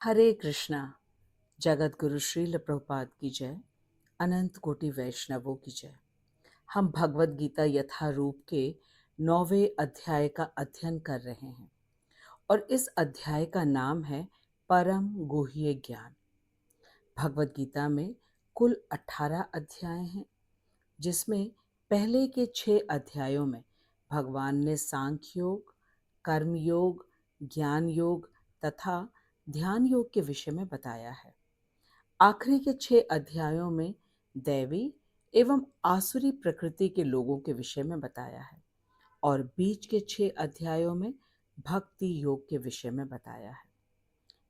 हरे कृष्णा। जगत गुरु श्रील प्रभुपाद की जय। अनंत कोटि वैष्णवों की जय। हम भगवत गीता यथारूप के 9वें अध्याय का अध्ययन कर रहे हैं और इस अध्याय का नाम है परम गुह्य ज्ञान। भगवत गीता में कुल 18 अध्याय हैं, जिसमें पहले के 6 अध्यायों में भगवान ने सांख्य योग, कर्म योग, ज्ञान योग तथा ध्यान योग के विषय में बताया है। आखिरी के 6 अध्यायों में दैवी एवं आसुरी प्रकृति के लोगों के विषय में बताया है और बीच के 6 अध्यायों में भक्ति योग के विषय में बताया है।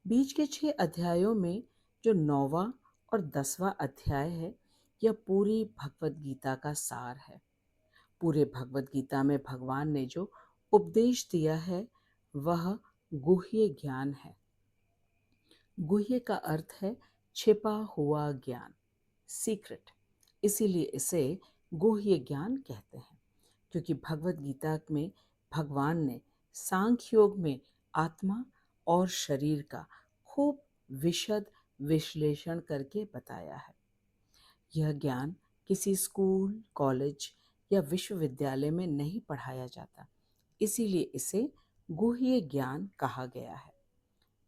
बीच के 6 अध्यायों में जो 9वां और 10वां अध्याय है, यह पूरी भगवत गीता का सार है। पूरे भगवत गीता में भगवान ने जो उपदेश दिया है वह गुह्य ज्ञान है। गुह्य का अर्थ है छिपा हुआ ज्ञान, सीक्रेट। इसीलिए इसे गुह्य ज्ञान कहते हैं, क्योंकि भगवत गीता में भगवान ने सांख्य योग में आत्मा और शरीर का खूब विशद विश्लेषण करके बताया है। यह ज्ञान किसी स्कूल, कॉलेज या विश्वविद्यालय में नहीं पढ़ाया जाता, इसीलिए इसे गुह्य ज्ञान कहा गया है।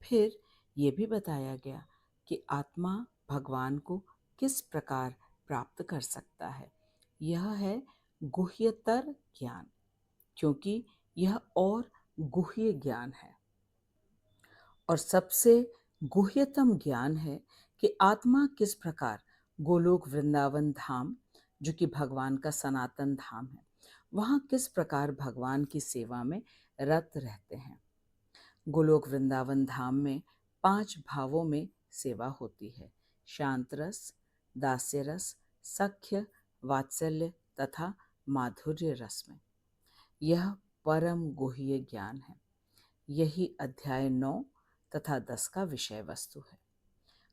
फिर ये भी बताया गया कि आत्मा भगवान को किस प्रकार प्राप्त कर सकता है। यह है गुह्यतर ज्ञान, क्योंकि यह और गुह्य ज्ञान है और सबसे गुह्यतम ज्ञान है कि आत्मा किस प्रकार गोलोक वृंदावन धाम, जो कि भगवान का सनातन धाम है, वहाँ किस प्रकार भगवान की सेवा में रत रहते हैं। गोलोक वृंदावन धाम में 5 भावों में सेवा होती है: शांत रस, दास्य रस, सख्य, वात्सल्य तथा माधुर्य रस में। यह परम गुह्य ज्ञान है। यही अध्याय 9 तथा 10 का विषय वस्तु है।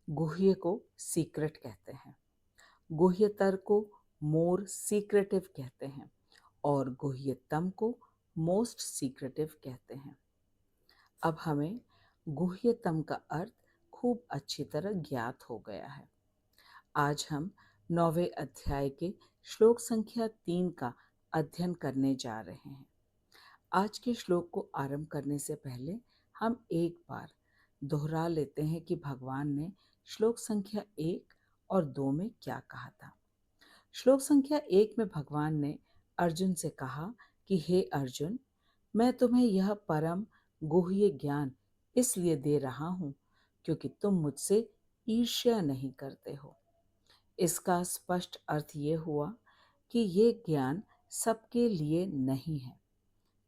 गुह्य को सीक्रेट कहते हैं, गुह्यतर को मोर सीक्रेटिव कहते हैं और गुह्यतम को मोस्ट सीक्रेटिव कहते हैं। अब हमें गुह्यतम का अर्थ खूब अच्छी तरह ज्ञात हो गया है। आज हम 9वें अध्याय के श्लोक संख्या 3 का अध्ययन करने जा रहे हैं। आज के श्लोक को आरंभ करने से पहले हम एक बार दोहरा लेते हैं कि भगवान ने श्लोक संख्या 1 और 2 में क्या कहा था। श्लोक संख्या 1 में भगवान ने अर्जुन से कहा कि हे अर्जुन, मैं तुम्हें यह परम गुह्य ज्ञान इसलिए दे रहा हूं क्योंकि तुम मुझसे ईर्ष्या नहीं करते हो। इसका स्पष्ट अर्थ ये हुआ कि ये ज्ञान सबके लिए नहीं है।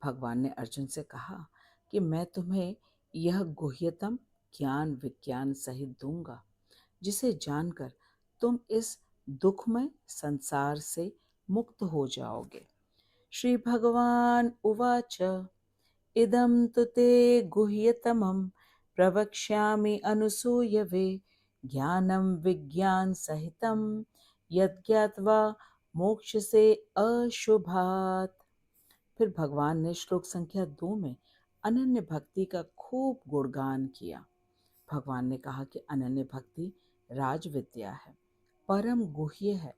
भगवान ने अर्जुन से कहा कि मैं तुम्हें यह गुह्यतम ज्ञान विज्ञान सहित दूंगा, जिसे जानकर तुम इस दुखमय संसार से मुक्त हो जाओगे। श्री भगवान उवाच इदं तु ते गुह्यतमं प्रवक्ष्यामि अनुसूयवे ज्ञानं विज्ञान सहितं यज्ञात्वा मोक्षसे अशुभात्। फिर भगवान ने श्लोक संख्या 2 में अनन्य भक्ति का खूब गुणगान किया। भगवान ने कहा कि अनन्य भक्ति राज विद्या है, परम गुह्य है,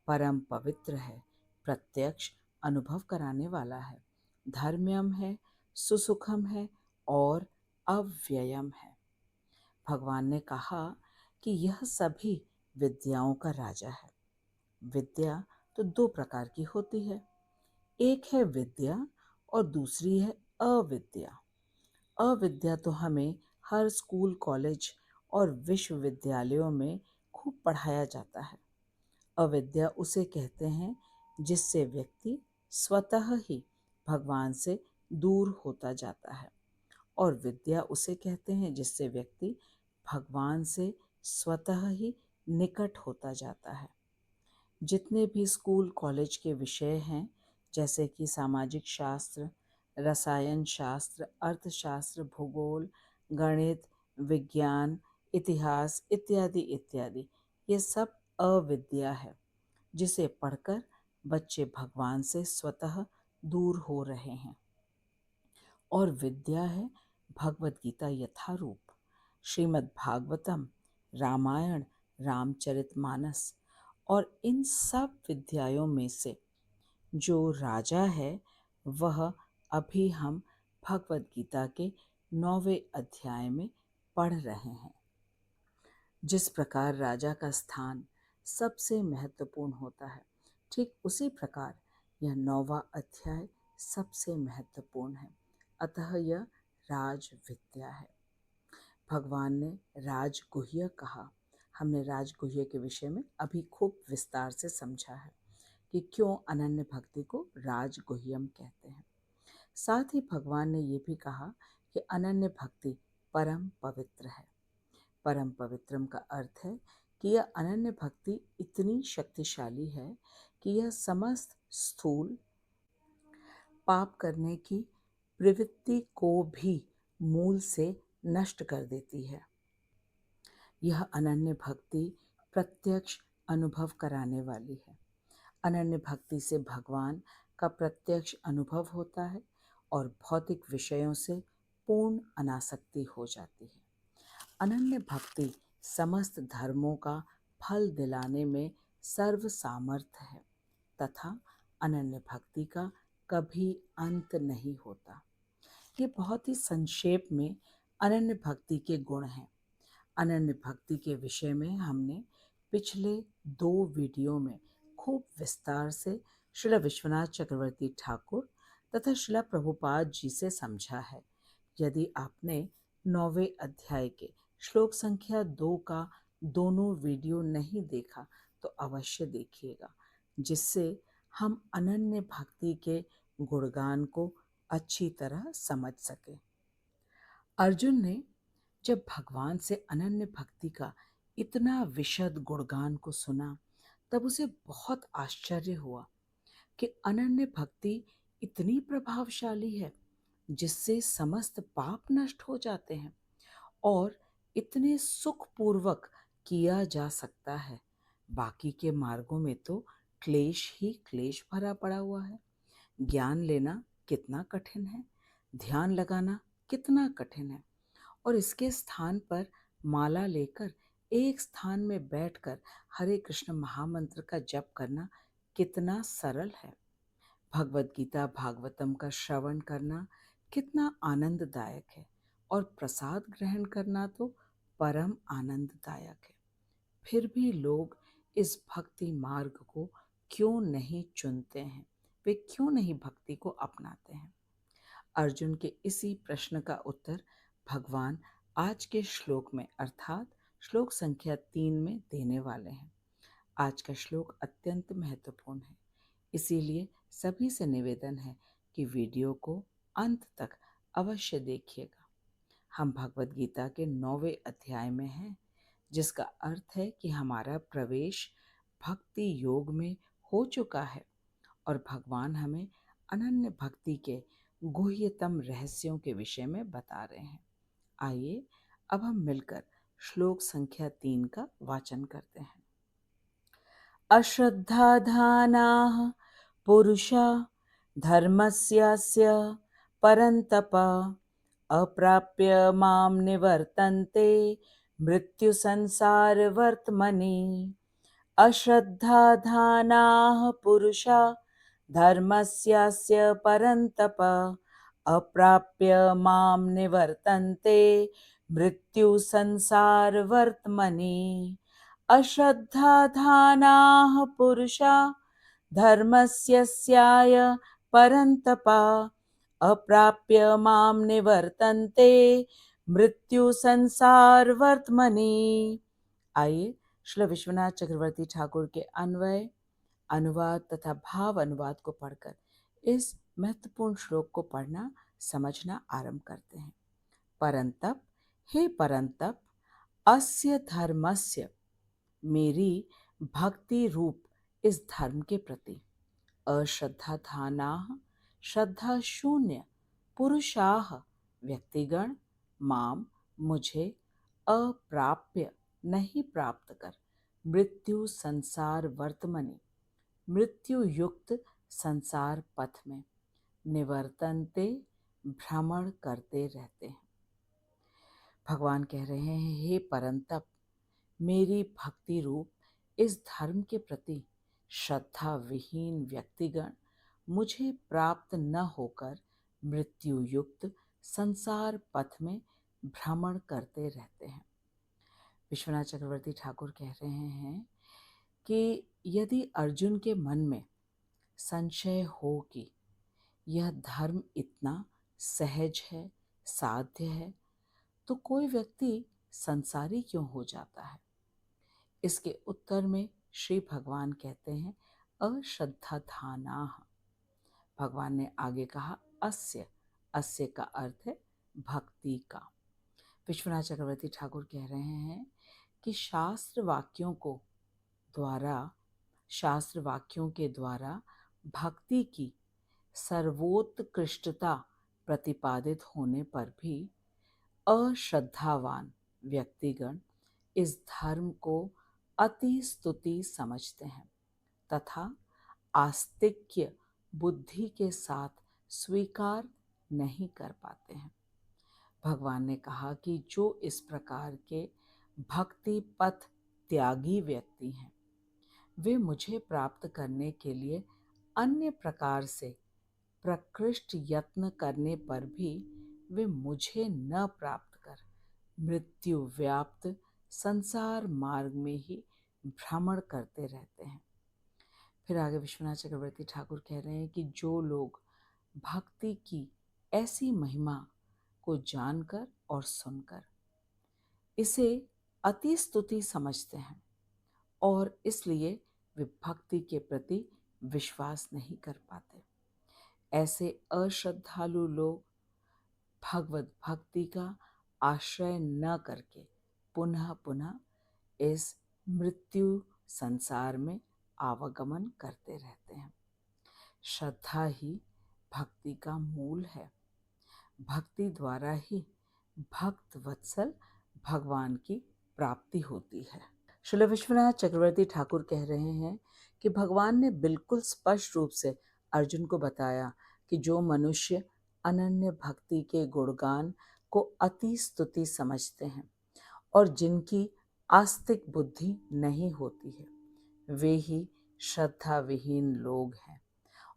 परम पवित्र है, प्रत्यक्ष अनुभव कराने वाला है, धर्म्यम है, सुसुखम है और अव्ययम है। भगवान ने कहा कि यह सभी विद्याओं का राजा है। विद्या तो 2 प्रकार की होती है, एक है विद्या और दूसरी है अविद्या। अविद्या तो हमें हर स्कूल, कॉलेज और विश्वविद्यालयों में खूब पढ़ाया जाता है। अविद्या उसे कहते हैं जिससे व्यक्ति स्वतः ही भगवान से दूर होता जाता है, और विद्या उसे कहते हैं जिससे व्यक्ति भगवान से स्वतः ही निकट होता जाता है। जितने भी स्कूल, कॉलेज के विषय हैं, जैसे कि सामाजिक शास्त्र, रसायन शास्त्र, अर्थशास्त्र, भूगोल, गणित, विज्ञान, इतिहास इत्यादि इत्यादि, ये सब अविद्या है, जिसे पढ़कर बच्चे भगवान से स्वतः दूर हो रहे हैं। और विद्या है भगवत गीता यथारूप। श्रीमद् भागवतम, रामायण, रामचरितमानस और इन सब विद्याओं में से जो राजा है वह अभी हम भगवद गीता के 9वें अध्याय में पढ़ रहे हैं। जिस प्रकार राजा का स्थान सबसे महत्वपूर्ण होता है, ठीक उसी प्रकार यह 9वां अध्याय सबसे महत्वपूर्ण है। अतः यह राज विद्या है। भगवान ने राजगुह्य कहा। हमने राजगुह्य के विषय में अभी खूब विस्तार से समझा है कि क्यों अनन्य भक्ति को राजगुह्यम कहते हैं। साथ ही भगवान ने ये भी कहा कि अनन्य भक्ति परम पवित्र है। परम पवित्रम का अर्थ है कि यह अनन्य भक्ति इतनी शक्तिशाली है कि यह समस्त स्थूल पाप करने की प्रवृत्ति को भी मूल से नष्ट कर देती है। यह अनन्य भक्ति प्रत्यक्ष अनुभव कराने वाली है। अनन्य भक्ति से भगवान का प्रत्यक्ष अनुभव होता है और भौतिक विषयों से पूर्ण अनासक्ति हो जाती है। अनन्य भक्ति समस्त धर्मों का फल दिलाने में सर्व सामर्थ्य है तथा अनन्य भक्ति का कभी अंत नहीं होता। ये बहुत ही संक्षेप में अनन्य भक्ति के गुण हैं। अनन्य भक्ति के विषय में हमने पिछले 2 वीडियो में खूब विस्तार से श्रील विश्वनाथ चक्रवर्ती ठाकुर तथा श्रील प्रभुपाद जी से समझा है। यदि आपने 9वें अध्याय के श्लोक संख्या 2 का दोनों वीडियो नहीं देखा तो अवश्य देखिएगा, जिससे हम अनन्य भक्ति के गुणगान को अच्छी तरह समझ सके। अर्जुन ने जब भगवान से अनन्य भक्ति का इतना विशद गुणगान को सुना तब उसे बहुत आश्चर्य हुआ कि अनन्य भक्ति इतनी प्रभावशाली है जिससे समस्त पाप नष्ट हो जाते हैं और इतने सुखपूर्वक किया जा सकता है। बाकी के मार्गों में तो क्लेश ही क्लेश भरा पड़ा हुआ है। ज्ञान लेना कितना कठिन है, ध्यान लगाना कितना कठिन है और इसके स्थान पर माला लेकर एक स्थान में बैठकर हरे कृष्ण महामंत्र का जप करना कितना सरल है। भगवद गीता भागवतम का श्रवण करना कितना आनंददायक है और प्रसाद ग्रहण करना तो परम आनंददायक है। फिर भी लोग इस भक्ति मार्ग को क्यों नहीं चुनते हैं, वे क्यों नहीं भक्ति को अपनाते हैं? अर्जुन के इसी प्रश्न का उत्तर भगवान आज के श्लोक में अर्थात श्लोक संख्या 3 में देने वाले हैं। आज का श्लोक अत्यंत महत्वपूर्ण है, इसीलिए सभी से निवेदन है कि वीडियो को अंत तक अवश्य देखिएगा। हम भगवद गीता के 9वें अध्याय में हैं, जिसका अर्थ है कि हमारा प्रवेश भक्ति योग में हो चुका है और भगवान हमें अनन्य भक्ति के गुह्यतम रहस्यों के विषय में बता रहे हैं। आइए अब हम मिलकर श्लोक संख्या 3 का वाचन करते हैं। अश्रद्धाधानाः पुरुषा धर्मस्यास्य परन्तप अप्राप्य मां निवर्तन्ते मृत्युसंसारवर्त्मनि। अश्रद्धाधानाः पुरुषा धर्मस्यास्य परन्तप अप्राप्य मां निवर्तन्ते मृत्युसंसारवर्त्मनि। अश्रद्धाधानाः पुरुषा धर्मस्यास्य परन्तप अप्राप्य मां निवर्तन्ते मृत्युसंसारवर्त्मनि। आइए श्री विश्वनाथ चक्रवर्ती ठाकुर के अन्वय, अनुवाद तथा भाव अनुवाद को पढ़कर इस महत्वपूर्ण श्लोक को पढ़ना समझना आरंभ करते हैं। परंतप, हे परंतप, अस्य धर्मस्य, मेरी भक्ति रूप इस धर्म के प्रति, अश्रद्धाधानाः, श्रद्धा शून्य पुरुषाः, व्यक्तिगण, माम, मुझे, अप्राप्य, नहीं प्राप्त कर, मृत्यु संसार वर्तमनि, मृत्यु युक्त संसार पथ में, निवर्तन्ते, भ्रमण करते रहते हैं। भगवान कह रहे हैं, हे परंतप, मेरी भक्ति रूप इस धर्म के प्रति श्रद्धा विहीन व्यक्तिगण मुझे प्राप्त न होकर मृत्यु युक्त संसार पथ में भ्रमण करते रहते हैं। विश्वनाथ चक्रवर्ती ठाकुर कह रहे हैं कि यदि अर्जुन के मन में संशय हो कि यह धर्म इतना सहज है, साध्य है, तो कोई व्यक्ति संसारी क्यों हो जाता है? इसके उत्तर में श्री भगवान कहते हैं, अश्रद्धाधानाः। भगवान ने आगे कहा, अस्य। अस्य का अर्थ है भक्ति का। विश्वनाथ चक्रवर्ती ठाकुर कह रहे हैं कि शास्त्र वाक्यों के द्वारा भक्ति की सर्वोत्कृष्टता प्रतिपादित होने पर भी अश्रद्धावान व्यक्तिगण इस धर्म को अति स्तुति समझते हैं तथा आस्तिक्य बुद्धि के साथ स्वीकार नहीं कर पाते हैं। भगवान ने कहा कि जो इस प्रकार के भक्ति पथ त्यागी व्यक्ति हैं, वे मुझे प्राप्त करने के लिए अन्य प्रकार से प्रकृष्ट यत्न करने पर भी वे मुझे न प्राप्त कर मृत्यु व्याप्त संसार मार्ग में ही भ्रमण करते रहते हैं। फिर आगे विश्वनाथ चक्रवर्ती ठाकुर कह रहे हैं कि जो लोग भक्ति की ऐसी महिमा को जानकर और सुनकर इसे अति स्तुति समझते हैं और इसलिए वे भक्ति के प्रति विश्वास नहीं कर पाते, ऐसे अश्रद्धालु लोग भगवत भक्ति का आश्रय न करके पुनः पुनः इस मृत्यु संसार में आवागमन करते रहते हैं। श्रद्धा ही भक्ति का मूल है। भक्ति द्वारा ही भक्त वत्सल भगवान की प्राप्ति होती है। श्रील विश्वनाथ चक्रवर्ती ठाकुर कह रहे हैं कि भगवान ने बिल्कुल स्पष्ट रूप से अर्जुन को बताया कि जो मनुष्य अनन्य भक्ति के गुणगान को अति स्तुति समझते हैं और जिनकी आस्तिक बुद्धि नहीं होती है, वे ही श्रद्धा विहीन लोग हैं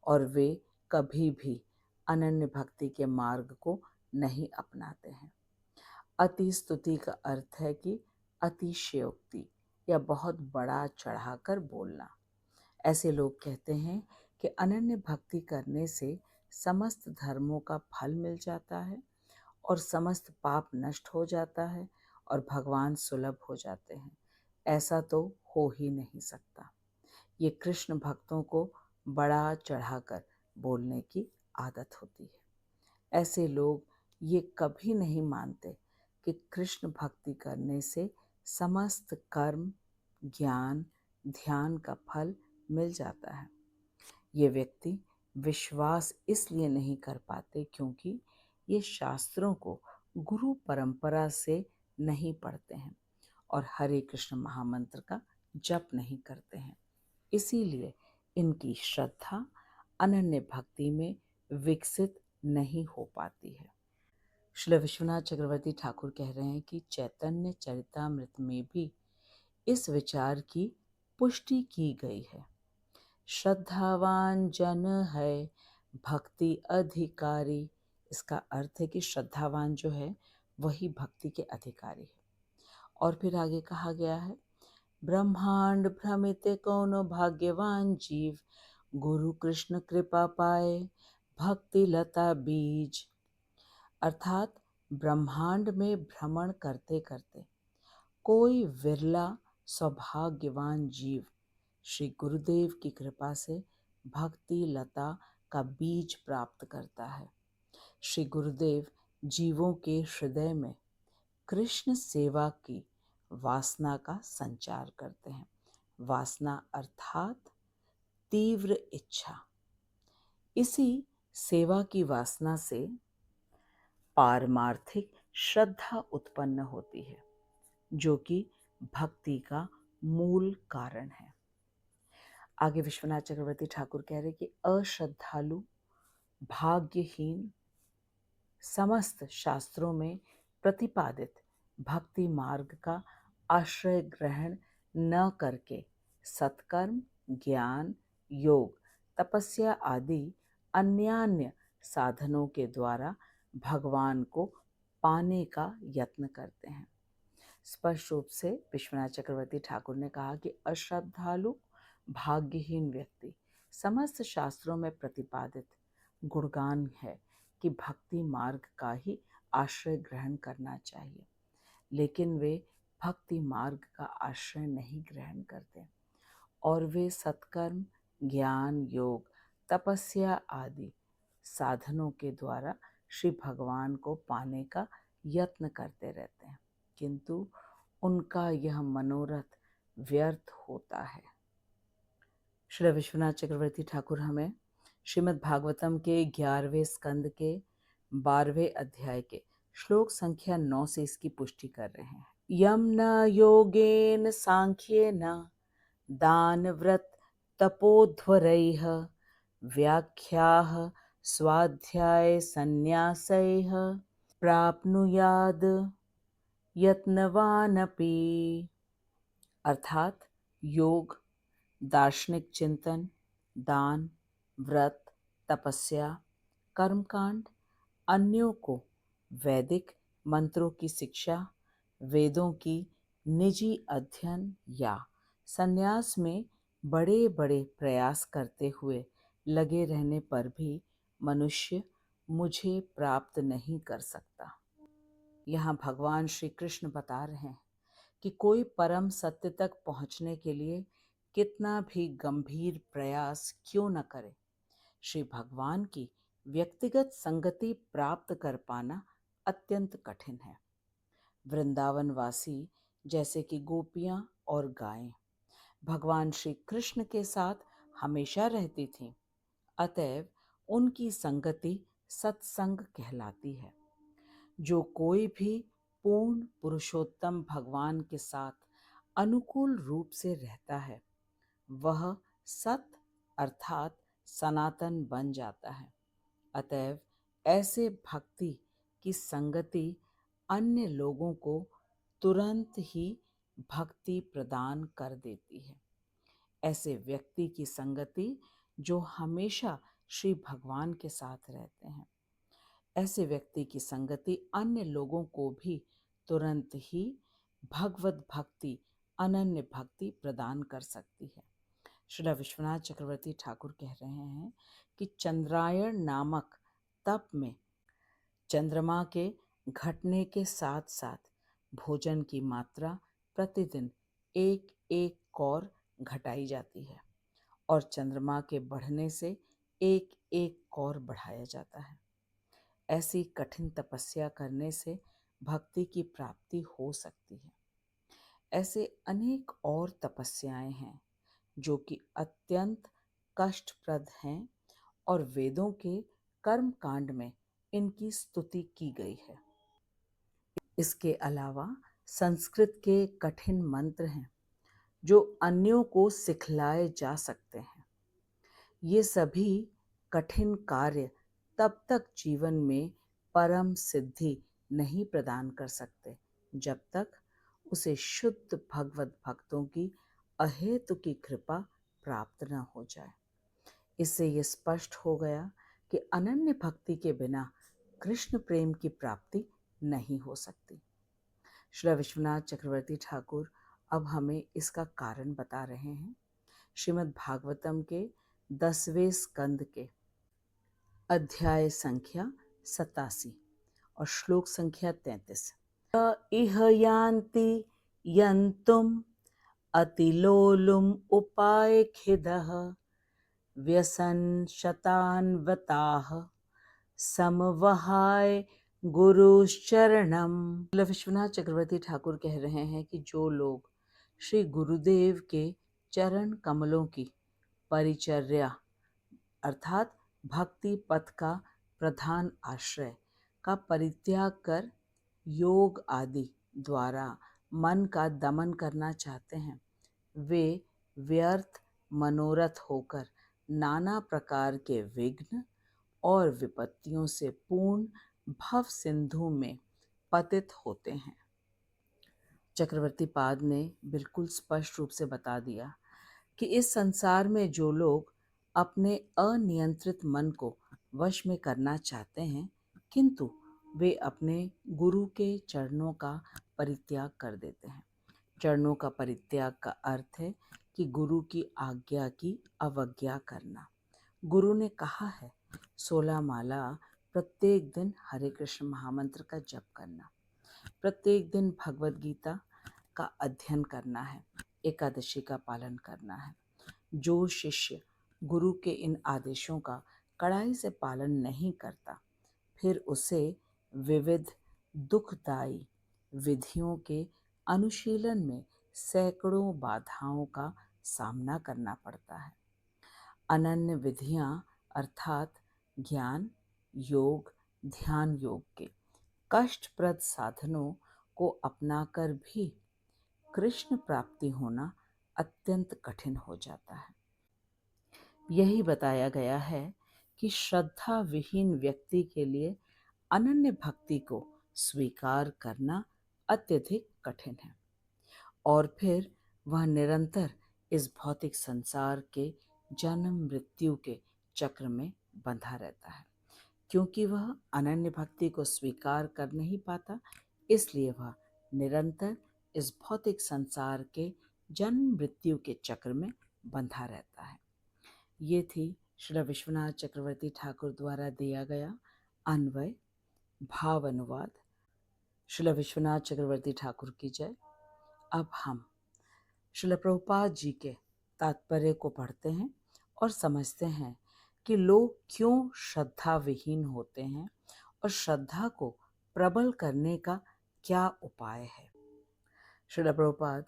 और वे कभी भी अनन्य भक्ति के मार्ग को नहीं अपनाते हैं। अति स्तुति का अर्थ है कि अतिशयोक्ति या बहुत बड़ा चढ़ाकर बोलना। ऐसे लोग कहते हैं कि अनन्य भक्ति करने से समस्त धर्मों का फल मिल जाता है और समस्त पाप नष्ट हो जाता है और भगवान सुलभ हो जाते हैं। ऐसा तो हो ही नहीं सकता। ये कृष्ण भक्तों को बड़ा चढ़ाकर बोलने की आदत होती है। ऐसे लोग ये कभी नहीं मानते कि कृष्ण भक्ति करने से समस्त कर्म, ज्ञान, ध्यान का फल मिल जाता है। ये व्यक्ति विश्वास इसलिए नहीं कर पाते क्योंकि ये शास्त्रों को गुरु परंपरा से नहीं पढ़ते हैं और हरे कृष्ण महामंत्र का जप नहीं करते हैं। इसीलिए इनकी श्रद्धा अनन्य भक्ति में विकसित नहीं हो पाती है। श्री विश्वनाथ चक्रवर्ती ठाकुर कह रहे हैं कि चैतन्य चरितामृत में भी इस विचार की पुष्टि की गई है। श्रद्धावान जन है भक्ति अधिकारी। इसका अर्थ है कि श्रद्धावान जो है वही भक्ति के अधिकारी है। और फिर आगे कहा गया है, ब्रह्मांड भ्रमित कौनो भाग्यवान जीव, गुरु कृष्ण कृपा पाए भक्ति लता बीज। अर्थात ब्रह्मांड में भ्रमण करते करते कोई विरला सौभाग्यवान जीव श्री गुरुदेव की कृपा से भक्ति लता का बीज प्राप्त करता है। श्री गुरुदेव जीवों के हृदय में कृष्ण सेवा की वासना का संचार करते हैं। वासना अर्थात तीव्र इच्छा। इसी सेवा की वासना से पारमार्थिक श्रद्धा उत्पन्न होती है, जो कि भक्ति का मूल कारण है। आगे विश्वनाथ चक्रवर्ती ठाकुर कह रहे कि अश्रद्धालु, भाग्यहीन समस्त शास्त्रों में प्रतिपादित भक्ति मार्ग का आश्रय ग्रहण न करके सत्कर्म, ज्ञान, योग, तपस्या आदि अन्यान्य साधनों के द्वारा भगवान को पाने का यत्न करते हैं। स्पष्ट रूप से विश्वनाथ चक्रवर्ती ठाकुर ने कहा कि अश्रद्धालु भाग्यहीन व्यक्ति समस्त शास्त्रों में प्रतिपादित गुणगान है कि भक्ति मार्ग का ही आश्रय ग्रहण करना चाहिए, लेकिन वे भक्ति मार्ग का आश्रय नहीं ग्रहण करते और वे सत्कर्म, ज्ञान, योग, तपस्या आदि साधनों के द्वारा श्री भगवान को पाने का यत्न करते रहते हैं, किंतु उनका यह मनोरथ व्यर्थ होता है। श्री विश्वनाथ चक्रवर्ती ठाकुर हमें श्रीमद् भागवतम के 11वें स्कंद के 12वें अध्याय के श्लोक संख्या 9 से इसकी पुष्टि कर रहे हैं। यम न योगेन सांख्येन दान व्रत तपोध्वरैः व्याख्याः स्वाध्याय संन्यासैः प्राप्नुयाद यत्नवानपि। अर्थात योग, दार्शनिक चिंतन, दान, व्रत, तपस्या, कर्मकांड, अन्यों को वैदिक मंत्रों की शिक्षा, वेदों की निजी अध्ययन या संन्यास में बड़े बड़े प्रयास करते हुए लगे रहने पर भी मनुष्य मुझे प्राप्त नहीं कर सकता। यहाँ भगवान श्री कृष्ण बता रहे हैं कि कोई परम सत्य तक पहुँचने के लिए कितना भी गंभीर प्रयास क्यों न करे, श्री भगवान की व्यक्तिगत संगति प्राप्त कर पाना अत्यंत कठिन है। वृंदावन वासी जैसे कि गोपियां और गायें भगवान श्री कृष्ण के साथ हमेशा रहती थीं, अतएव उनकी संगति सत्संग कहलाती है। जो कोई भी पूर्ण पुरुषोत्तम भगवान के साथ अनुकूल रूप से रहता है वह सत अर्थात सनातन बन जाता है। अतएव ऐसे भक्ति की संगति अन्य लोगों को तुरंत ही भक्ति प्रदान कर देती है। ऐसे व्यक्ति की संगति जो हमेशा श्री भगवान के साथ रहते हैं, ऐसे व्यक्ति की संगति अन्य लोगों को भी तुरंत ही भगवत भक्ति, अनन्य भक्ति प्रदान कर सकती है। श्री विश्वनाथ चक्रवर्ती ठाकुर कह रहे हैं कि चंद्रायण नामक तप में चंद्रमा के घटने के साथ साथ भोजन की मात्रा प्रतिदिन एक एक कौर घटाई जाती है और चंद्रमा के बढ़ने से एक एक कौर बढ़ाया जाता है। ऐसी कठिन तपस्या करने से भक्ति की प्राप्ति हो सकती है। ऐसे अनेक और तपस्याएं हैं जो कि अत्यंत कष्टप्रद हैं और वेदों के कर्म कांड में इनकी स्तुति की गई है। इसके अलावा संस्कृत के कठिन मंत्र हैं जो अन्यों को सिखलाए जा सकते हैं। ये सभी कठिन कार्य तब तक जीवन में परम सिद्धि नहीं प्रदान कर सकते जब तक उसे शुद्ध भगवत भक्तों की अहेतु की कृपा प्राप्त न हो जाए। इससे ये स्पष्ट हो गया कि अनन्य भक्ति के बिना कृष्ण प्रेम की प्राप्ति नहीं हो सकती। श्री विश्वनाथ चक्रवर्ती ठाकुर अब हमें इसका कारण बता रहे हैं। श्रीमद् भागवतम के 10वें स्कंद के अध्याय संख्या 87 और श्लोक संख्या 33। इह यान्ति यन्तुम अतिलोलुम उपायखिदः व्यसन शतान्वताः समवहाय गुरुश्चरणम। विश्वनाथ चक्रवर्ती ठाकुर कह रहे हैं कि जो लोग श्री गुरुदेव के चरण कमलों की परिचर्या अर्थात भक्ति पथ का प्रधान आश्रय का परित्याग कर योग आदि द्वारा मन का दमन करना चाहते हैं, वे व्यर्थ मनोरथ होकर नाना प्रकार के विघ्न और विपत्तियों से पूर्ण भव सिंधु में पतित होते हैं। चक्रवर्ती पाद ने बिल्कुल स्पष्ट रूप से बता दिया कि इस संसार में जो लोग अपने अनियंत्रित मन को वश में करना चाहते हैं, किंतु वे अपने गुरु के चरणों का परित्याग कर देते हैं। चरणों का परित्याग का अर्थ है कि गुरु की आज्ञा की अवज्ञा करना। गुरु ने कहा है 16 माला प्रत्येक दिन हरे कृष्ण महामंत्र का जप करना, प्रत्येक दिन भगवत गीता का अध्ययन करना है, एकादशी का पालन करना है। जो शिष्य गुरु के इन आदेशों का कड़ाई से पालन नहीं करता, फिर उसे विविध दुखदायी विधियों के अनुशीलन में सैकड़ों बाधाओं का सामना करना पड़ता है। अनन्य विधियां अर्थात ज्ञान, योग, ध्यान योग के कष्टप्रद साधनों को अपनाकर भी कृष्ण प्राप्ति होना अत्यंत कठिन हो जाता है। यही बताया गया है कि श्रद्धा विहीन व्यक्ति के लिए अनन्य भक्ति को स्वीकार करना अत्यधिक कठिन है, और फिर वह निरंतर इस भौतिक संसार के जन्म मृत्यु के चक्र में बंधा रहता है। क्योंकि वह अनन्य भक्ति को स्वीकार कर नहीं पाता, इसलिए वह निरंतर इस भौतिक संसार के जन्म मृत्यु के चक्र में बंधा रहता है। ये थी श्री विश्वनाथ चक्रवर्ती ठाकुर द्वारा दिया गया अन्वय भाव अनुवाद। श्री विश्वनाथ चक्रवर्ती ठाकुर की जय। अब हम श्रील प्रभुपाद जी के तात्पर्य को पढ़ते हैं और समझते हैं कि लोग क्यों श्रद्धा विहीन होते हैं और श्रद्धा को प्रबल करने का क्या उपाय है। श्रील प्रभुपाद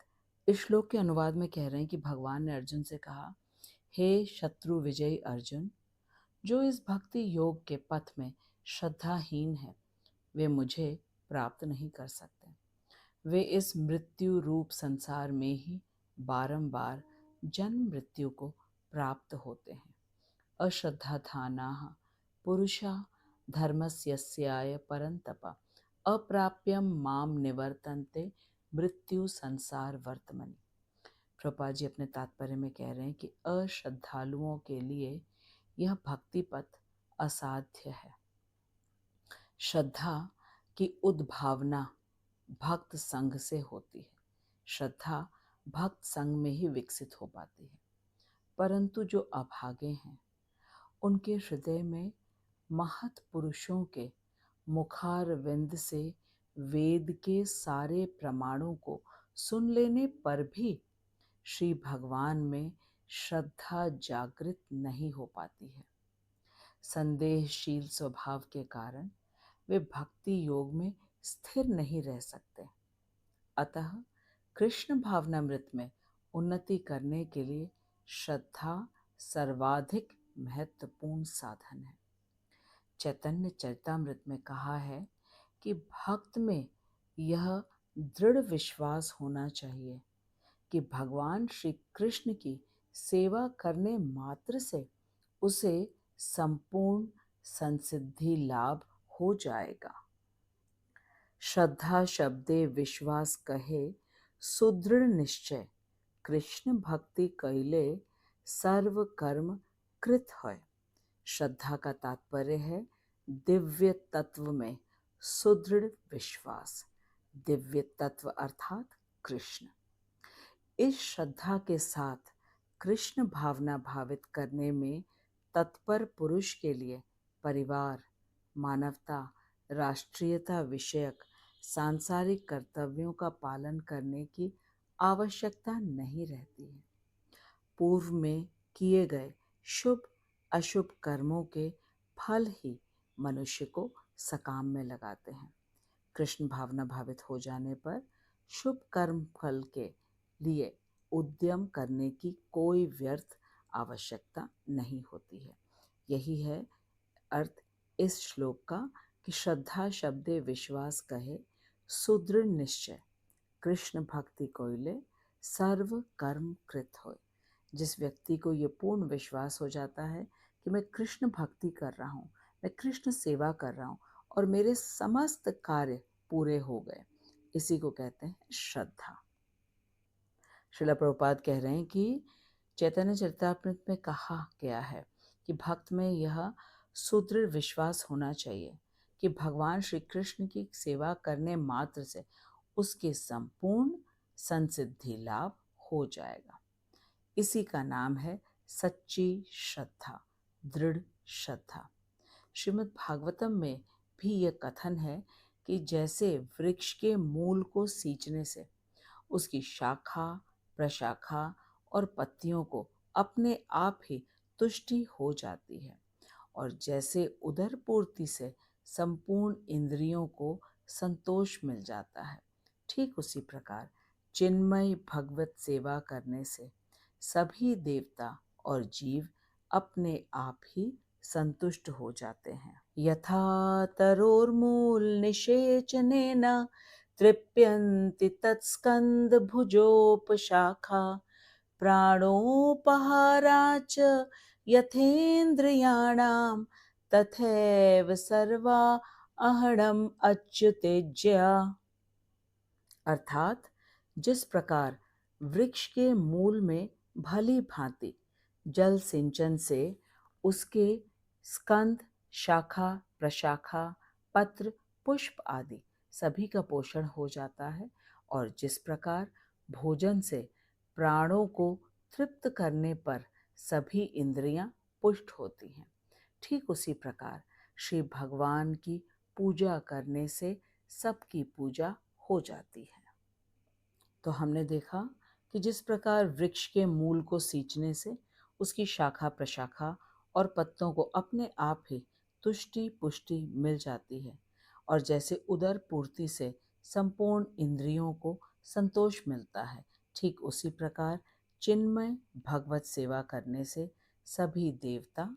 इस श्लोक के अनुवाद में कह रहे हैं कि भगवान ने अर्जुन से कहा, हे शत्रु विजयी अर्जुन, जो इस भक्ति योग के पथ में श्रद्धाहीन है, वे मुझे प्राप्त नहीं कर सकते। वे इस मृत्यु रूप संसार में ही बारंबार जन्म मृत्यु को प्राप्त होते हैं। अश्रद्धाधानाः पुरुषा धर्मस्यस्याय परंतप अप्राप्यम माम निवर्तन्ते मृत्यु संसार वर्तमनि। प्रभुपाद जी अपने तात्पर्य में कह रहे हैं कि अश्रद्धालुओं के लिए यह भक्ति पथ असाध्य है। श्रद्धा की उद्भावना भक्त संघ से होती है। श्रद्धा भक्त संघ में ही विकसित हो पाती है। परंतु जो अभागे हैं, उनके हृदय में महत पुरुषों के मुखारविंद से वेद के सारे प्रमाणों को सुन लेने पर भी श्री भगवान में श्रद्धा जागृत नहीं हो पाती है। संदेहशील स्वभाव के कारण वे भक्ति योग में स्थिर नहीं रह सकते। अतः कृष्ण भावनामृत में उन्नति करने के लिए श्रद्धा सर्वाधिक महत्वपूर्ण साधन है। चैतन्य चरितामृत में कहा है कि भक्त में यह दृढ़ विश्वास होना चाहिए कि भगवान श्री कृष्ण की सेवा करने मात्र से उसे संपूर्ण संसिद्धि लाभ हो जाएगा। श्रद्धा शब्दे विश्वास कहे सुदृढ़ निश्चय, कृष्ण भक्ति कैले सर्व कर्म कृत है। श्रद्धा का तात्पर्य है दिव्य तत्व में सुदृढ़ विश्वास। दिव्य तत्व अर्थात कृष्ण। इस श्रद्धा के साथ कृष्ण भावना भावित करने में तत्पर पुरुष के लिए परिवार, मानवता, राष्ट्रीयता विषयक सांसारिक कर्तव्यों का पालन करने की आवश्यकता नहीं रहती है। पूर्व में किए गए शुभ अशुभ कर्मों के फल ही मनुष्य को सकाम में लगाते हैं। कृष्ण भावना भावित हो जाने पर शुभ कर्म फल के लिए उद्यम करने की कोई व्यर्थ आवश्यकता नहीं होती है। यही है अर्थ इस श्लोक का कि श्रद्धा शब्दे विश्वास कहे सुदृढ़ निश्चय, कृष्ण भक्ति कोइले सर्व कर्म कृत होय। जिस व्यक्ति को ये पूर्ण विश्वास हो जाता है कि मैं कृष्ण भक्ति कर रहा हूँ, मैं कृष्ण सेवा कर रहा हूँ और मेरे समस्त कार्य पूरे हो गए, इसी को कहते हैं श्रद्धा। श्रील प्रभुपाद कह रहे हैं कि चैतन्य चरितामृत में कहा गया है कि भक्त में यह सुदृढ़ विश्वास होना चाहिए कि भगवान श्री कृष्ण की सेवा करने मात्र से उसके संपूर्ण संसिद्धि लाभ हो जाएगा। इसी का नाम है सच्ची श्रद्धा, दृढ़ श्रद्धा। श्रीमद् भागवतम में भी यह कथन है कि जैसे वृक्ष के मूल को सींचने से उसकी शाखा, प्रशाखा और पत्तियों को अपने आप ही तुष्टि हो जाती है, और जैसे उदर पूर्ति से संपूर्ण इंद्रियों को संतोष मिल जाता है, ठीक उसी प्रकार चिन्मय भगवत सेवा करने से सभी देवता और जीव अपने आप ही संतुष्ट हो जाते हैं। यथा तरोर्मूल निषेचनेन तृप्यन्ति तत्स्कंद भुजोपशाखा प्राणोपहाराच यथेन्द्रियाणां तथैव सर्वा अहणम अच्युतेज्या। अर्थात जिस प्रकार वृक्ष के मूल में भली भांति जल सिंचन से उसके स्कंद, शाखा, प्रशाखा, पत्र, पुष्प आदि सभी का पोषण हो जाता है, और जिस प्रकार भोजन से प्राणों को तृप्त करने पर सभी इंद्रियां पुष्ट होती हैं, ठीक उसी प्रकार श्री भगवान की पूजा करने से सबकी पूजा हो जाती है। तो हमने देखा कि जिस प्रकार वृक्ष के मूल को सींचने से उसकी शाखा, प्रशाखा और पत्तों को अपने आप ही तुष्टि पुष्टि मिल जाती है, और जैसे उदर पूर्ति से संपूर्ण इंद्रियों को संतोष मिलता है, ठीक उसी प्रकार चिन्मय भगवत सेवा करने से सभी देवता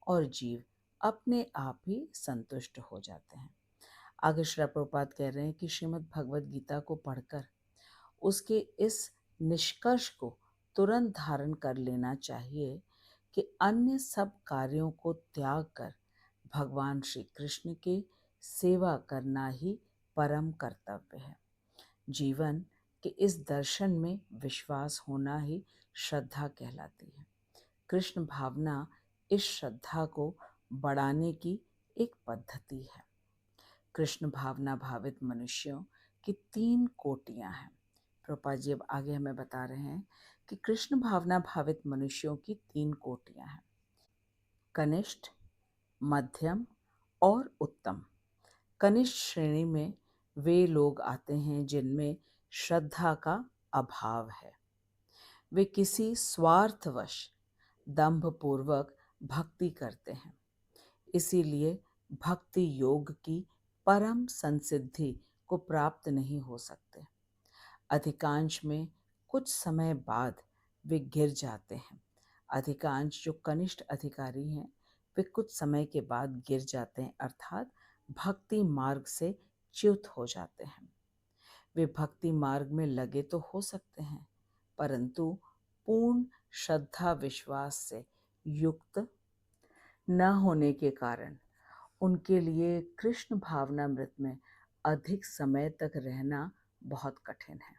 और जीव अपने आप ही संतुष्ट हो जाते हैं। आगे श्री प्रभुपाद कह रहे हैं कि श्रीमद् भगवद गीता को पढ़कर उसके इस निष्कर्ष को तुरंत धारण कर लेना चाहिए कि अन्य सब कार्यों को त्याग कर भगवान श्री कृष्ण के सेवा करना ही परम कर्तव्य है। जीवन के इस दर्शन में विश्वास होना ही श्रद्धा कहलाती है। कृष्ण भावना इस श्रद्धा को बढ़ाने की एक पद्धति है। कृष्ण भावना भावित मनुष्यों की 3 कोटियां हैं। प्रभुपाद जी अब आगे हमें बता रहे हैं कि कृष्ण भावना भावित मनुष्यों की 3 कोटियां हैं: कनिष्ठ, मध्यम और उत्तम। कनिष्ठ श्रेणी में वे लोग आते हैं जिनमें श्रद्धा का अभाव है। वे किसी स्वार्थवश दंभपूर्वक भक्ति करते हैं, इसीलिए भक्ति योग की परम संसिद्धि को प्राप्त नहीं हो सकते। अधिकांश में कुछ समय बाद वे गिर जाते हैं। अधिकांश जो कनिष्ठ अधिकारी हैं वे कुछ समय के बाद गिर जाते हैं, अर्थात भक्ति मार्ग से च्युत हो जाते हैं। वे भक्ति मार्ग में लगे तो हो सकते हैं, परंतु पूर्ण श्रद्धा विश्वास से युक्त न होने के कारण उनके लिए कृष्ण भावनामृत में अधिक समय तक रहना बहुत कठिन है।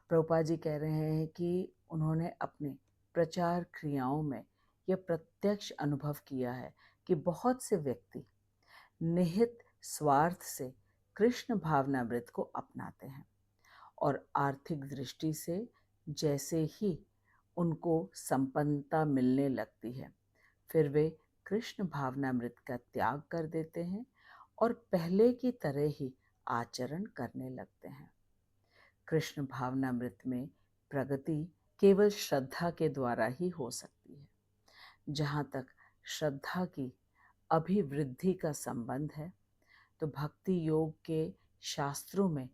प्रभुपाद जी कह रहे हैं कि उन्होंने अपने प्रचार क्रियाओं में यह प्रत्यक्ष अनुभव किया है कि बहुत से व्यक्ति निहित स्वार्थ से कृष्ण भावनामृत को अपनाते हैं, और आर्थिक दृष्टि से जैसे ही उनको संपन्नता मिलने लगती है, फिर वे कृष्ण भावनामृत का त्याग कर देते हैं और पहले की तरह ही आचरण करने लगते हैं। कृष्ण भावनामृत में प्रगति केवल श्रद्धा के द्वारा ही हो सकती है। जहाँ तक श्रद्धा की अभिवृद्धि का संबंध है, तो भक्ति योग के शास्त्रों में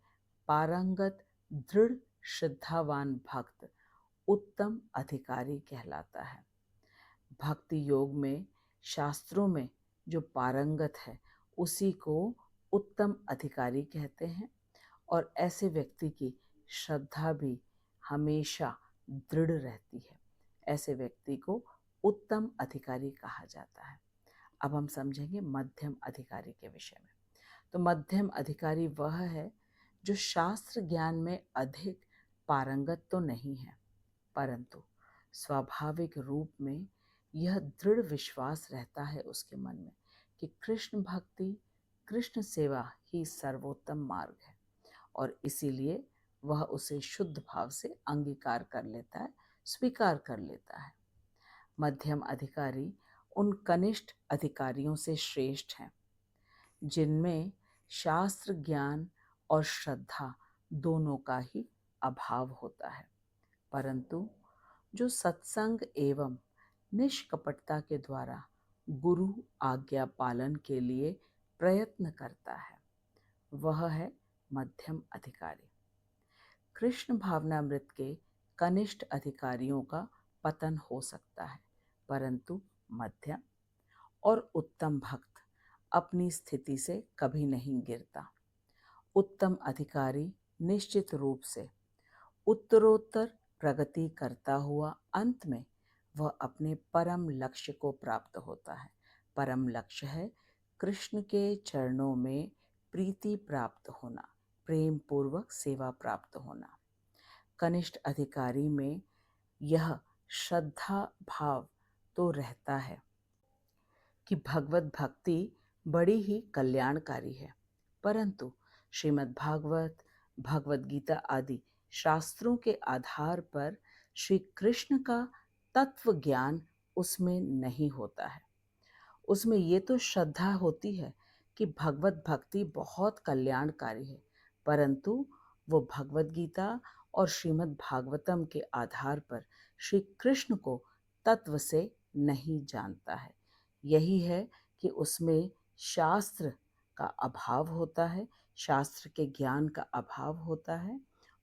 पारंगत दृढ़ श्रद्धावान भक्त उत्तम अधिकारी कहलाता है। भक्ति योग में शास्त्रों में जो पारंगत है उसी को उत्तम अधिकारी कहते हैं, और ऐसे व्यक्ति की श्रद्धा भी हमेशा दृढ़ रहती है। ऐसे व्यक्ति को उत्तम अधिकारी कहा जाता है। अब हम समझेंगे मध्यम अधिकारी के विषय में। तो मध्यम अधिकारी वह है जो शास्त्र ज्ञान में अधिक पारंगत तो नहीं है, परंतु स्वाभाविक रूप में यह दृढ़ विश्वास रहता है उसके मन में कि कृष्ण भक्ति, कृष्ण सेवा ही सर्वोत्तम मार्ग है, और इसीलिए वह उसे शुद्ध भाव से अंगीकार कर लेता है, स्वीकार कर लेता है। मध्यम अधिकारी उन कनिष्ठ अधिकारियों से श्रेष्ठ हैं जिनमें शास्त्र ज्ञान और श्रद्धा दोनों का ही अभाव होता है, परंतु जो सत्संग एवं निष्कपटता के द्वारा गुरु आज्ञा पालन के लिए प्रयत्न करता है, वह है मध्यम अधिकारी। कृष्ण भावनामृत के कनिष्ठ अधिकारियों का पतन हो सकता है, परंतु मध्यम और उत्तम भक्त अपनी स्थिति से कभी नहीं गिरता। उत्तम अधिकारी निश्चित रूप से उत्तरोत्तर प्रगति करता हुआ अंत में वह अपने परम लक्ष्य को प्राप्त होता है। परम लक्ष्य है कृष्ण के चरणों में प्रीति प्राप्त होना, प्रेम पूर्वक सेवा प्राप्त होना। कनिष्ठ अधिकारी में यह श्रद्धा भाव तो रहता है कि भगवत भक्ति बड़ी ही कल्याणकारी है, परंतु श्रीमद् भागवत, भगवत गीता आदि शास्त्रों के आधार पर श्री कृष्ण का तत्व ज्ञान उसमें नहीं होता है। उसमें ये तो श्रद्धा होती है कि भगवत भक्ति बहुत कल्याणकारी है, परंतु वो भगवत गीता और श्रीमद् भागवतम के आधार पर श्री कृष्ण को तत्व से नहीं जानता है। यही है कि उसमें शास्त्र का अभाव होता है, शास्त्र के ज्ञान का अभाव होता है,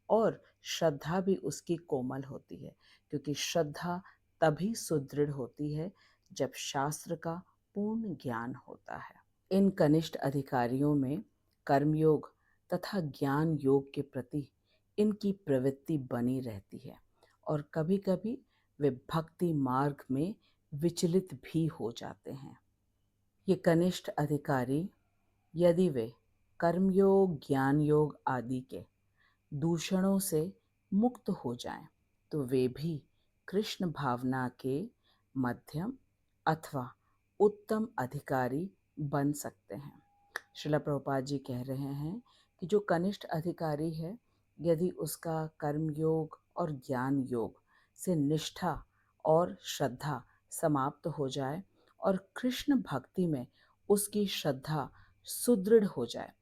और श्रद्धा भी उसकी कोमल होती है, क्योंकि श्रद्धा तभी सुदृढ़ होती है जब शास्त्र का पूर्ण ज्ञान होता है। इन कनिष्ठ अधिकारियों में कर्मयोग तथा ज्ञान योग के प्रति इनकी प्रवृत्ति बनी रहती है, और कभी कभी वे भक्ति मार्ग में विचलित भी हो जाते हैं। ये कनिष्ठ अधिकारी यदि वे कर्मयोग, ज्ञान योग आदि के दूषणों से मुक्त हो जाएं, तो वे भी कृष्ण भावना के मध्यम अथवा उत्तम अधिकारी बन सकते हैं। श्रील प्रभुपाद जी कह रहे हैं कि जो कनिष्ठ अधिकारी है, यदि उसका कर्मयोग और ज्ञान योग से निष्ठा और श्रद्धा समाप्त हो जाए और कृष्ण भक्ति में उसकी श्रद्धा सुदृढ़ हो जाए,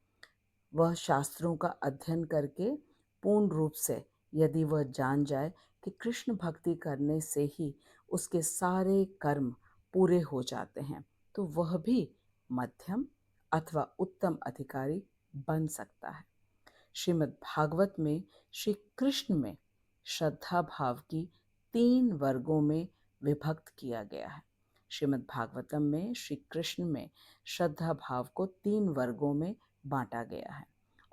वह शास्त्रों का अध्ययन करके पूर्ण रूप से यदि वह जान जाए कि कृष्ण भक्ति करने से ही उसके सारे कर्म पूरे हो जाते हैं, तो वह भी मध्यम अथवा उत्तम अधिकारी बन सकता है। श्रीमद् भागवत में श्री कृष्ण में श्रद्धा भाव की 3 वर्गों में विभक्त किया गया है। श्रीमद् भागवतम में श्री कृष्ण में श्रद्धा भाव को 3 वर्गों में बांटा गया है,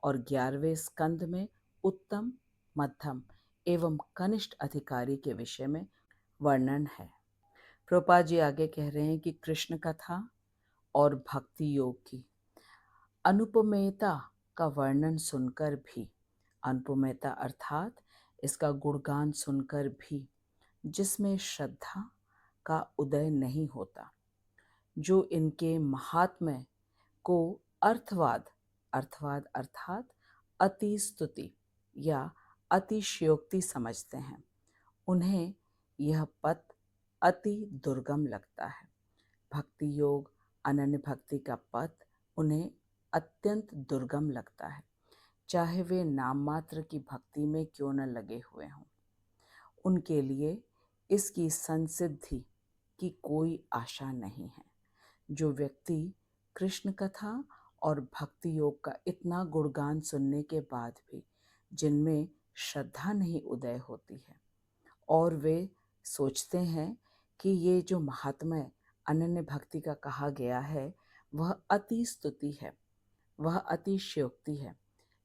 और 11वें स्कंद में उत्तम, मध्यम एवं कनिष्ठ अधिकारी के विषय में वर्णन है। प्रभुपाद जी आगे कह रहे हैं कि कृष्ण कथा और भक्ति योग की अनुपमेयता का वर्णन सुनकर भी, अनुपमेयता अर्थात इसका गुणगान सुनकर भी, जिसमें श्रद्धा का उदय नहीं होता, जो इनके महात्म्य को अर्थवाद अर्थात अति स्तुति या अतिशयोक्ति समझते हैं, उन्हें यह पथ अति दुर्गम लगता है। भक्ति योग, अनन्य भक्ति का पथ उन्हें अत्यंत दुर्गम लगता है, चाहे वे नाम मात्र की भक्ति में क्यों न लगे हुए हों। उनके लिए इसकी संसिद्धि की कोई आशा नहीं है। जो व्यक्ति कृष्ण कथा और भक्ति योग का इतना गुणगान सुनने के बाद भी जिनमें श्रद्धा नहीं उदय होती है, और वे सोचते हैं कि ये जो महात्म्य अनन्य भक्ति का कहा गया है वह अति स्तुति है, वह अतिशयोक्ति है,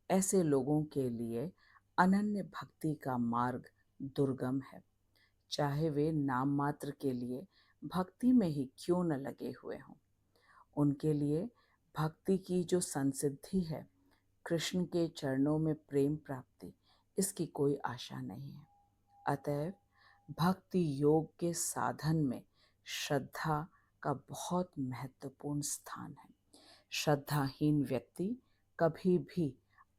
ऐसे लोगों के लिए अनन्य भक्ति का मार्ग दुर्गम है, चाहे वे नाम मात्र के लिए भक्ति में ही क्यों न लगे हुए हों। उनके लिए भक्ति की जो संसिद्धि है, कृष्ण के चरणों में प्रेम प्राप्ति, इसकी कोई आशा नहीं है। अतएव भक्ति योग के साधन में श्रद्धा का बहुत महत्वपूर्ण स्थान है। श्रद्धाहीन व्यक्ति कभी भी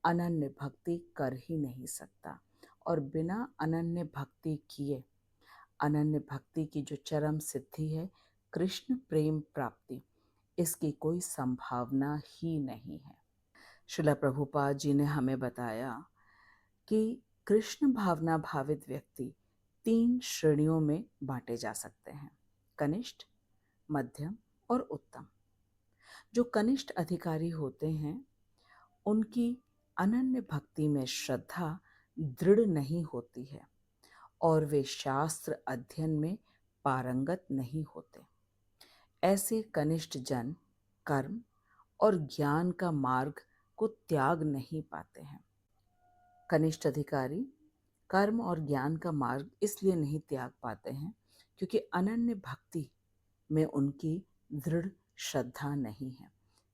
अनन्य भक्ति कर ही नहीं सकता, और बिना अनन्य भक्ति किए, अनन्य भक्ति की जो चरम सिद्धि है कृष्ण प्रेम प्राप्ति, इसकी कोई संभावना ही नहीं है। श्रील प्रभुपाद जी ने हमें बताया कि कृष्ण भावना भावित व्यक्ति 3 श्रेणियों में बांटे जा सकते हैं: कनिष्ठ, मध्यम और उत्तम। जो कनिष्ठ अधिकारी होते हैं उनकी अनन्य भक्ति में श्रद्धा दृढ़ नहीं होती है और वे शास्त्र अध्ययन में पारंगत नहीं होते। ऐसे कनिष्ठ जन कर्म और ज्ञान का मार्ग को त्याग नहीं पाते हैं। कनिष्ठ अधिकारी कर्म और ज्ञान का मार्ग इसलिए नहीं त्याग पाते हैं क्योंकि अनन्य भक्ति में उनकी दृढ़ श्रद्धा नहीं है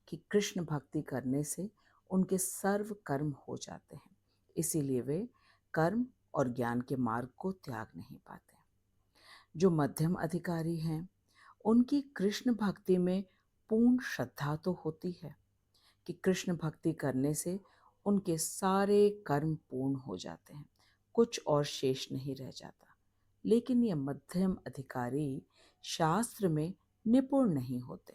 कि कृष्ण भक्ति करने से उनके सर्व कर्म हो जाते हैं। इसीलिए वे कर्म और ज्ञान के मार्ग को त्याग नहीं पाते। जो मध्यम अधिकारी हैं उनकी कृष्ण भक्ति में पूर्ण श्रद्धा तो होती है कि कृष्ण भक्ति करने से उनके सारे कर्म पूर्ण हो जाते हैं, कुछ और शेष नहीं रह जाता। लेकिन ये मध्यम अधिकारी शास्त्र में निपुण नहीं होते।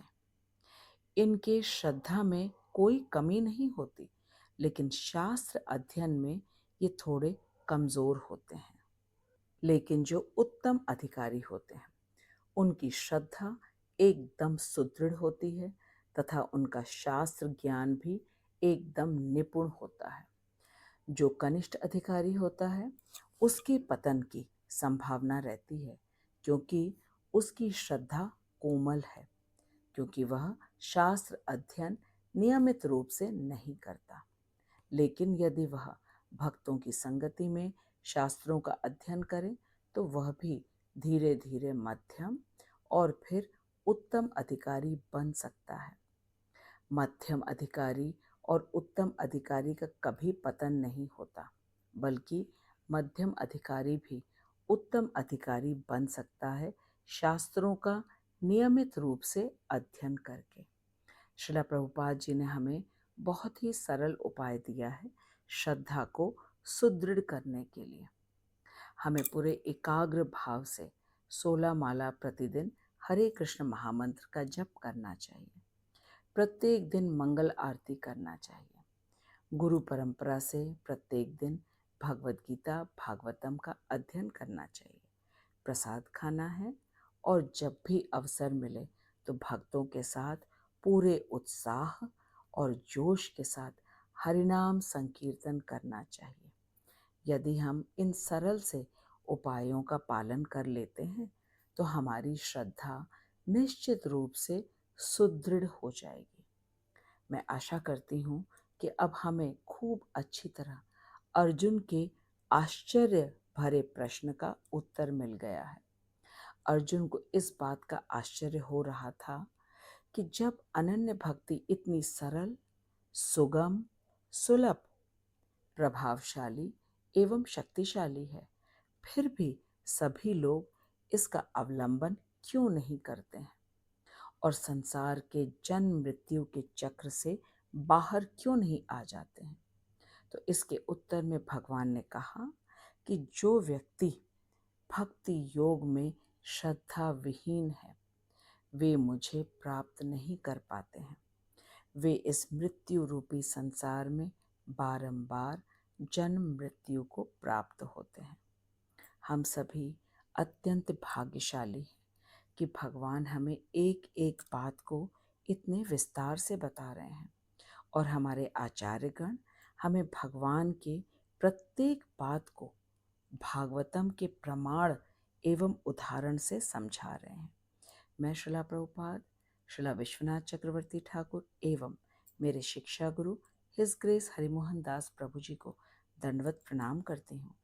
इनके श्रद्धा में कोई कमी नहीं होती, लेकिन शास्त्र अध्ययन में ये थोड़े कमजोर होते हैं। लेकिन जो उत्तम अधिकारी होते हैं उनकी श्रद्धा एकदम सुदृढ़ होती है तथा उनका शास्त्र ज्ञान भी एकदम निपुण होता है। जो कनिष्ठ अधिकारी होता है उसके पतन की संभावना रहती है क्योंकि उसकी श्रद्धा कोमल है, क्योंकि वह शास्त्र अध्ययन नियमित रूप से नहीं करता। लेकिन यदि वह भक्तों की संगति में शास्त्रों का अध्ययन करे तो वह भी धीरे धीरे मध्यम और फिर उत्तम अधिकारी बन सकता है। मध्यम अधिकारी और उत्तम अधिकारी का कभी पतन नहीं होता, बल्कि मध्यम अधिकारी भी उत्तम अधिकारी बन सकता है शास्त्रों का नियमित रूप से अध्ययन करके। श्रील प्रभुपाद जी ने हमें बहुत ही सरल उपाय दिया है श्रद्धा को सुदृढ़ करने के लिए। हमें पूरे एकाग्र भाव से 16 माला प्रतिदिन हरे कृष्ण महामंत्र का जप करना चाहिए। प्रत्येक दिन मंगल आरती करना चाहिए। गुरु परंपरा से प्रत्येक दिन भगवत गीता भागवतम का अध्ययन करना चाहिए। प्रसाद खाना है और जब भी अवसर मिले तो भक्तों के साथ पूरे उत्साह और जोश के साथ हरिनाम संकीर्तन करना चाहिए। यदि हम इन सरल से उपायों का पालन कर लेते हैं तो हमारी श्रद्धा निश्चित रूप से सुदृढ़ हो जाएगी। मैं आशा करती हूँ कि अब हमें खूब अच्छी तरह अर्जुन के आश्चर्य भरे प्रश्न का उत्तर मिल गया है। अर्जुन को इस बात का आश्चर्य हो रहा था कि जब अनन्य भक्ति इतनी सरल, सुगम, सुलभ, प्रभावशाली एवं शक्तिशाली है, फिर भी सभी लोग इसका अवलंबन क्यों नहीं करते हैं और संसार के जन्म मृत्यु के चक्र से बाहर क्यों नहीं आ जाते हैं। तो इसके उत्तर में भगवान ने कहा कि जो व्यक्ति भक्ति योग में श्रद्धा विहीन है वे मुझे प्राप्त नहीं कर पाते हैं। वे इस मृत्यु रूपी संसार में बारंबार जन्म मृत्यु को प्राप्त होते हैं। हम सभी अत्यंत भाग्यशाली हैं कि भगवान हमें एक एक बात को इतने विस्तार से बता रहे हैं और हमारे आचार्यगण हमें भगवान के प्रत्येक बात को भागवतम के प्रमाण एवं उदाहरण से समझा रहे हैं। मैं श्रीला प्रभुपाद, श्रीला विश्वनाथ चक्रवर्ती ठाकुर एवं मेरे शिक्षा गुरु हिज ग्रेस हरिमोहन दास प्रभु जी को दंडवत प्रणाम करती हूँ,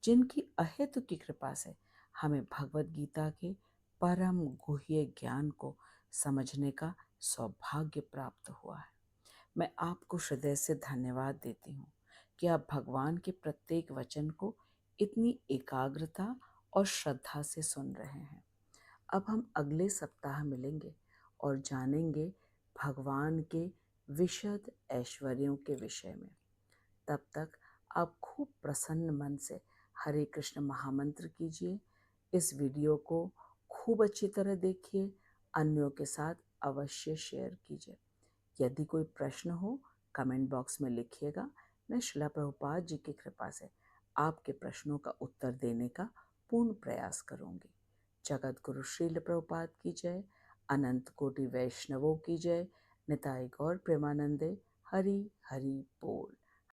जिनकी अहेतु की कृपा से हमें भगवत गीता के परम गुह्य ज्ञान को समझने का सौभाग्य प्राप्त हुआ है। मैं आपको हृदय से धन्यवाद देती हूँ कि आप भगवान के प्रत्येक वचन को इतनी एकाग्रता और श्रद्धा से सुन रहे हैं। अब हम अगले सप्ताह मिलेंगे और जानेंगे भगवान के विशद ऐश्वर्यों के विषय में। तब तक आप खूब प्रसन्न मन से हरे कृष्ण महामंत्र कीजिए। इस वीडियो को खूब अच्छी तरह देखिए, अन्यों के साथ अवश्य शेयर कीजिए। यदि कोई प्रश्न हो कमेंट बॉक्स में लिखिएगा। मैं शिला प्रभुपाद जी की कृपा से आपके प्रश्नों का उत्तर देने का पूर्ण प्रयास करूंगी। जगत गुरु श्रील प्रभुपाद की जय। अनंत कोटि वैष्णवों की जय। निताई गौर प्रेमानंदे। हरि हरि बोल।